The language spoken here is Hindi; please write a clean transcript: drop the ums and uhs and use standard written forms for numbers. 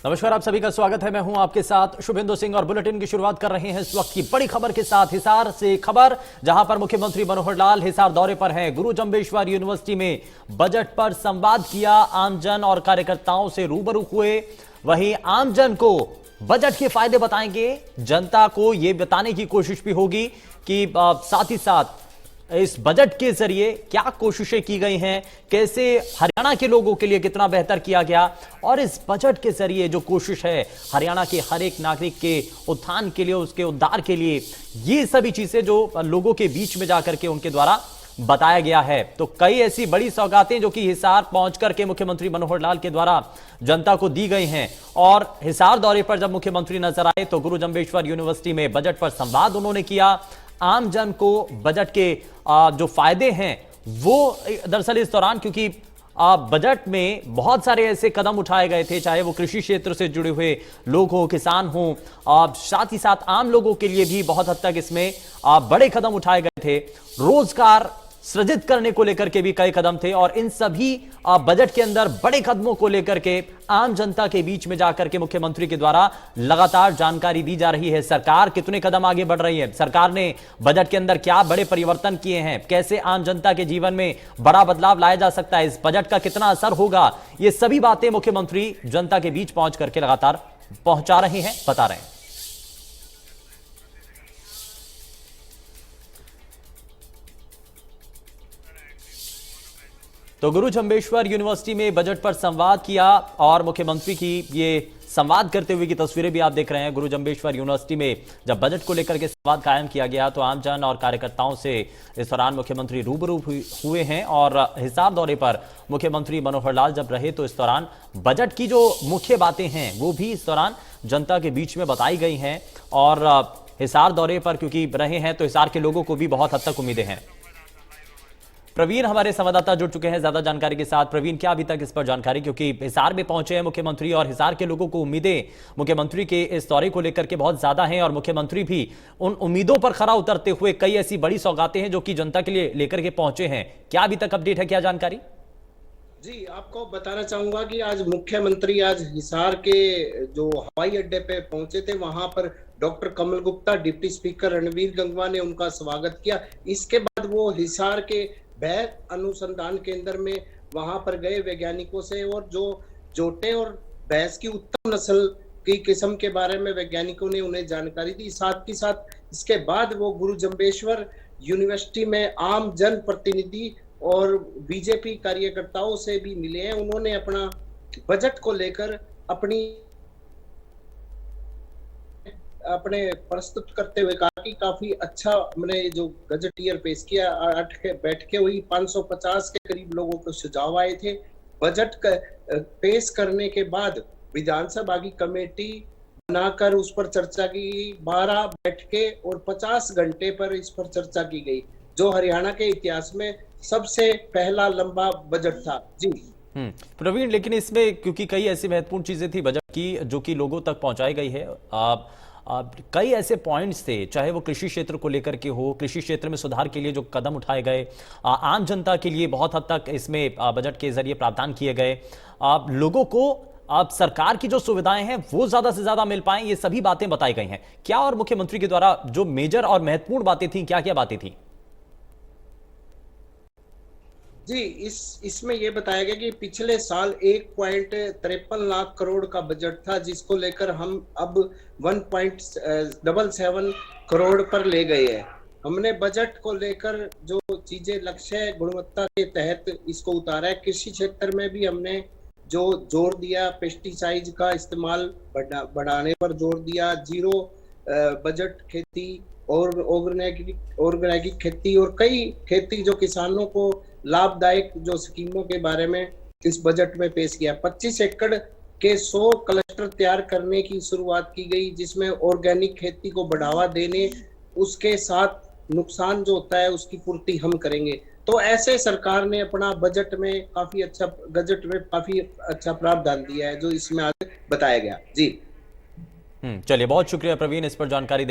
नमस्कार, आप सभी का स्वागत है। मैं हूं आपके साथ शुभेंदु सिंह और बुलेटिन की शुरुआत कर रहे हैं इस वक्त की बड़ी खबर के साथ। हिसार से खबर, जहां पर मुख्यमंत्री मनोहर लाल हिसार दौरे पर हैं। गुरु जम्बेश्वर यूनिवर्सिटी में बजट पर संवाद किया, आमजन और कार्यकर्ताओं से रूबरू हुए। वहीं आमजन को बजट के फायदे बताएंगे, जनता को यह बताने की कोशिश भी होगी कि साथ ही साथ इस बजट के जरिए क्या कोशिशें की गई हैं, कैसे हरियाणा के लोगों के लिए कितना बेहतर किया गया, और इस बजट के जरिए जो कोशिश है हरियाणा के हर एक नागरिक के उत्थान के लिए, उसके उद्धार के लिए, ये सभी चीजें जो लोगों के बीच में जाकर के उनके द्वारा बताया गया है। तो कई ऐसी बड़ी सौगातें जो कि हिसार पहुंच करके मुख्यमंत्री मनोहर लाल के द्वारा जनता को दी गई हैं। और हिसार दौरे पर जब मुख्यमंत्री नजर आए तो गुरु जम्बेश्वर यूनिवर्सिटी में बजट पर संवाद उन्होंने किया। आम जन को बजट के जो फायदे हैं वो दरअसल इस दौरान, क्योंकि बजट में बहुत सारे ऐसे कदम उठाए गए थे, चाहे वो कृषि क्षेत्र से जुड़े हुए लोग हो, किसान हो, साथ ही साथ आम लोगों के लिए भी बहुत हद तक इसमें बड़े कदम उठाए गए थे। रोजगार सृजित करने को लेकर के भी कई कदम थे, और इन सभी बजट के अंदर बड़े कदमों को लेकर के आम जनता के बीच में जाकर के मुख्यमंत्री के द्वारा लगातार जानकारी दी जा रही है। सरकार कितने कदम आगे बढ़ रही है, सरकार ने बजट के अंदर क्या बड़े परिवर्तन किए हैं, कैसे आम जनता के जीवन में बड़ा बदलाव लाया जा सकता है, इस बजट का कितना असर होगा, ये सभी बातें मुख्यमंत्री जनता के बीच पहुंच करके लगातार पहुंचा रहे हैं, बता रहे हैं। तो गुरु जम्बेश्वर यूनिवर्सिटी में बजट पर संवाद किया, और मुख्यमंत्री की ये संवाद करते हुए की तस्वीरें भी आप देख रहे हैं। गुरु जम्बेश्वर यूनिवर्सिटी में जब बजट को लेकर के संवाद कायम किया गया तो आमजन और कार्यकर्ताओं से इस दौरान मुख्यमंत्री रूबरू हुए हैं। और हिसार दौरे पर मुख्यमंत्री मनोहर लाल जब रहे तो इस दौरान बजट की जो मुख्य बातें हैं वो भी इस दौरान जनता के बीच में बताई गई हैं। और हिसार दौरे पर क्योंकि रहे हैं तो हिसार के लोगों को भी बहुत हद तक उम्मीदें हैं। प्रवीण हमारे संवाददाता जुड़ चुके हैं ज्यादा जानकारी के साथ। प्रवीण, क्या अभी तक इस पर जानकारी, क्योंकि हिसार में पहुंचे हैं मुख्यमंत्री और हिसार के लोगों को उम्मीदें मुख्यमंत्री के इस दौरे को लेकर के बहुत ज्यादा हैं, और मुख्यमंत्री भी उन उम्मीदों पर खरा उतरते हुए कई ऐसी बड़ी सौगातें हैं जो कि जनता के लिए लेकर के पहुंचे हैं। क्या अभी तक अपडेट है, क्या जानकारी? जी, आपको बताना चाहूंगा कि आज मुख्यमंत्री आज हिसार के जो हवाई अड्डे पे पहुंचे थे, वहां पर डॉक्टर कमल गुप्ता, डिप्टी स्पीकर रणवीर गंगवा ने उनका स्वागत किया। इसके बाद वो हिसार के भय अनुसंधान केंद्र में वहां पर गए वैज्ञानिकों से, और जो जोटे और भैंस की उत्तम नस्ल की किस्म के बारे में वैज्ञानिकों ने उन्हें जानकारी दी। साथ ही साथ इसके बाद वो गुरु जम्बेश्वर यूनिवर्सिटी में आम जन प्रतिनिधि और बीजेपी कार्यकर्ताओं से भी मिले हैं। उन्होंने अपना बजट को लेकर अपने प्रस्तुत करते हुए कहा कि काफी अच्छा हमने जो बजट ईयर पेश किया। बैठकें हुई, 550 के करीब लोगों को सुझाव आए थे। बजट पेश करने के बाद विधानसभा की कमेटी बनाकर उस पर चर्चा की, 12 बैठकें और 50 घंटे पर इस पर चर्चा की गई, जो हरियाणा के इतिहास में सबसे पहला लंबा बजट था। जी प्रवीण, लेकिन इसमें क्योंकि कई ऐसी महत्वपूर्ण चीजें थी बजट की जो कि लोगों तक पहुंचाई गई है, कई ऐसे पॉइंट्स थे, चाहे वो कृषि क्षेत्र को लेकर के हो, कृषि क्षेत्र में सुधार के लिए जो कदम उठाए गए, आम जनता के लिए बहुत हद तक इसमें बजट के जरिए प्रावधान किए गए, लोगों को अब सरकार की जो सुविधाएं हैं वो ज्यादा से ज्यादा मिल पाए, ये सभी बातें बताई गई हैं। क्या और मुख्यमंत्री के द्वारा जो मेजर और महत्वपूर्ण बातें थी, क्या क्या बातें थी? जी, इसमें यह बताया गया कि पिछले साल 1.53 लाख करोड़ का बजट था, जिसको लेकर हम अब 1.77 करोड़ पर ले गए हैं। हमने बजट को लेकर जो चीजें लक्ष्य गुणवत्ता के तहत इसको उतारा है। कृषि क्षेत्र में भी हमने जो जोर दिया, पेस्टिसाइड का इस्तेमाल बढ़ाने पर जोर दिया, जीरो बजट खेती और ऑर्गेनिक खेती और कई खेती जो किसानों को लाभदायक जो स्कीमों के बारे में इस बजट में पेश किया। 25 एकड़ के 100 क्लस्टर तैयार करने की शुरुआत की गई, जिसमें ऑर्गेनिक खेती को बढ़ावा देने, उसके साथ नुकसान जो होता है उसकी पूर्ति हम करेंगे। तो ऐसे सरकार ने अपना बजट में काफी अच्छा प्रावधान दिया है, जो इसमें आज बताया गया। जी चलिए, बहुत शुक्रिया प्रवीण इस पर जानकारी